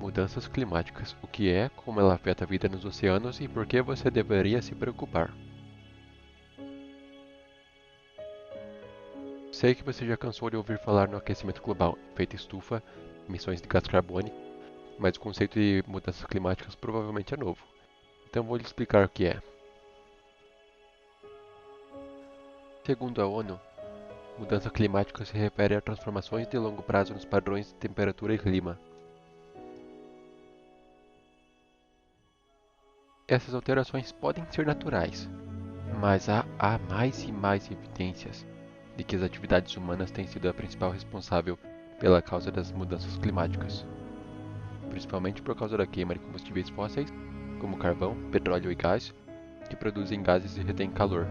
mudanças climáticas, o que é, como ela afeta a vida nos oceanos e por que você deveria se preocupar. Sei que você já cansou de ouvir falar no aquecimento global, efeito estufa, emissões de gás carbônico, mas o conceito de mudanças climáticas provavelmente é novo. Então vou lhe explicar o que é. Segundo a ONU, mudança climática se refere a transformações de longo prazo nos padrões de temperatura e clima. Essas alterações podem ser naturais, mas há mais e mais evidências de que as atividades humanas têm sido a principal responsável pela causa das mudanças climáticas, principalmente por causa da queima de combustíveis fósseis, como carvão, petróleo e gás, que produzem gases e retêm calor.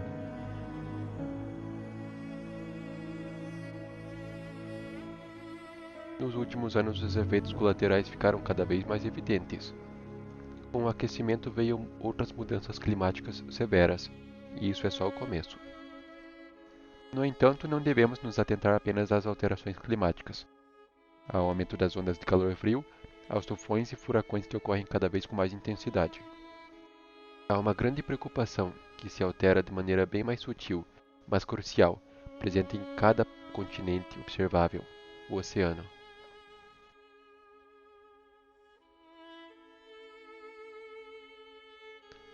Nos últimos anos, os efeitos colaterais ficaram cada vez mais evidentes. Com o aquecimento veio outras mudanças climáticas severas, e isso é só o começo. No entanto, não devemos nos atentar apenas às alterações climáticas, ao aumento das ondas de calor e frio, aos tufões e furacões que ocorrem cada vez com mais intensidade. Há uma grande preocupação que se altera de maneira bem mais sutil, mas crucial, presente em cada continente observável, o oceano.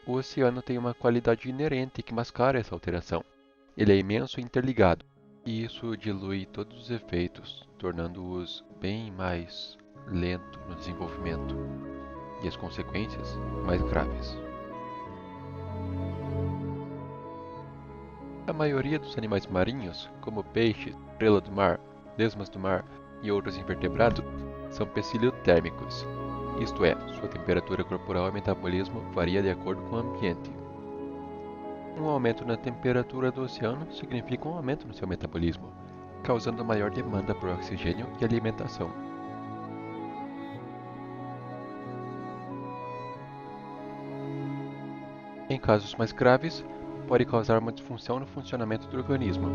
O oceano tem uma qualidade inerente que mascara essa alteração. Ele é imenso e interligado, e isso dilui todos os efeitos, tornando-os bem mais lento no desenvolvimento, e as consequências mais graves. A maioria dos animais marinhos, como peixes, estrela do mar, lesmas do mar e outros invertebrados, são peciliotérmicos, isto é, sua temperatura corporal e metabolismo varia de acordo com o ambiente. Um aumento na temperatura do oceano significa um aumento no seu metabolismo, causando maior demanda por oxigênio e alimentação. Em casos mais graves, pode causar uma disfunção no funcionamento do organismo.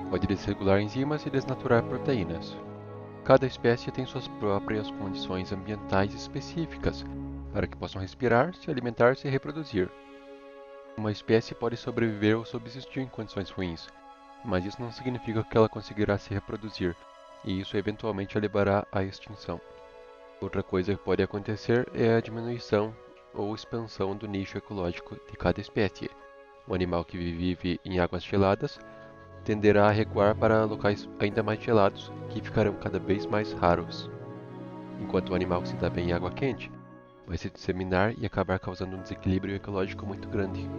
Pode desregular enzimas e desnaturar proteínas. Cada espécie tem suas próprias condições ambientais específicas para que possam respirar, se alimentar e se reproduzir. Uma espécie pode sobreviver ou subsistir em condições ruins, mas isso não significa que ela conseguirá se reproduzir, e isso eventualmente a levará à extinção. Outra coisa que pode acontecer é a diminuição ou expansão do nicho ecológico de cada espécie. O animal que vive em águas geladas tenderá a recuar para locais ainda mais gelados, que ficarão cada vez mais raros, enquanto o animal que se dá bem em água quente vai se disseminar e acabar causando um desequilíbrio ecológico muito grande.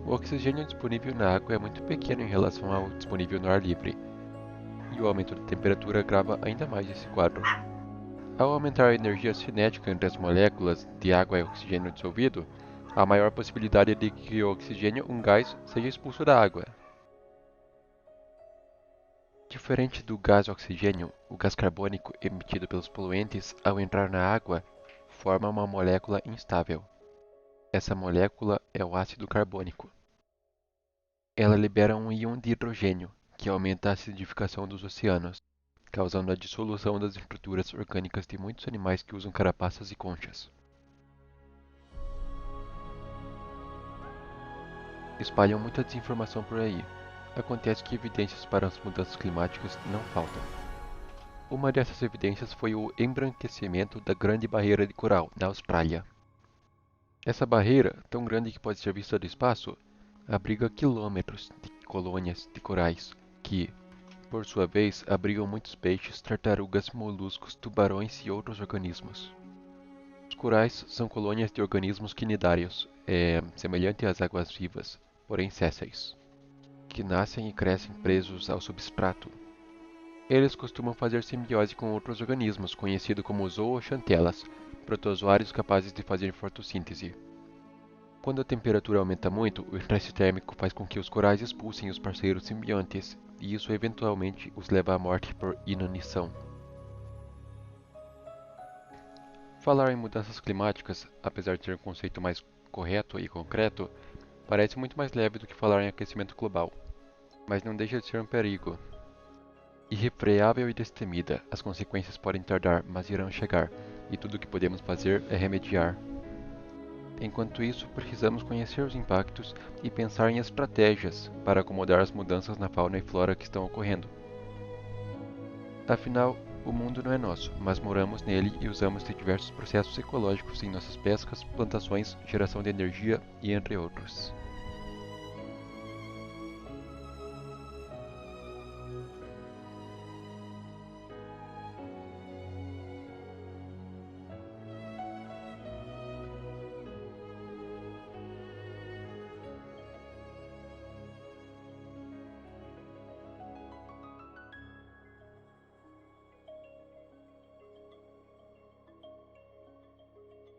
O oxigênio disponível na água é muito pequeno em relação ao disponível no ar livre, e o aumento da temperatura agrava ainda mais esse quadro. Ao aumentar a energia cinética entre as moléculas de água e oxigênio dissolvido, há maior possibilidade de que o oxigênio, um gás, seja expulso da água. Diferente do gás oxigênio, o gás carbônico emitido pelos poluentes, ao entrar na água, forma uma molécula instável. Essa molécula é o ácido carbônico. Ela libera um íon de hidrogênio, que aumenta a acidificação dos oceanos, causando a dissolução das estruturas orgânicas de muitos animais que usam carapaças e conchas. Espalham muita desinformação por aí. Acontece que evidências para as mudanças climáticas não faltam. Uma dessas evidências foi o embranquecimento da Grande Barreira de Coral, na Austrália. Essa barreira, tão grande que pode ser vista do espaço, abriga quilômetros de colônias de corais, que, por sua vez, abrigam muitos peixes, tartarugas, moluscos, tubarões e outros organismos. Os corais são colônias de organismos quinidários, semelhante às águas-vivas, porém sésseis, que nascem e crescem presos ao substrato. Eles costumam fazer simbiose com outros organismos, conhecidos como zoochantelas, protozoários capazes de fazer fotossíntese. Quando a temperatura aumenta muito, o estresse térmico faz com que os corais expulsem os parceiros simbiontes, e isso eventualmente os leva à morte por inanição. Falar em mudanças climáticas, apesar de ser um conceito mais correto e concreto, parece muito mais leve do que falar em aquecimento global, mas não deixa de ser um perigo. Irrefreável e destemida, as consequências podem tardar, mas irão chegar, e tudo o que podemos fazer é remediar. Enquanto isso, precisamos conhecer os impactos e pensar em estratégias para acomodar as mudanças na fauna e flora que estão ocorrendo. Afinal, o mundo não é nosso, mas moramos nele e usamos de diversos processos ecológicos em nossas pescas, plantações, geração de energia e entre outros.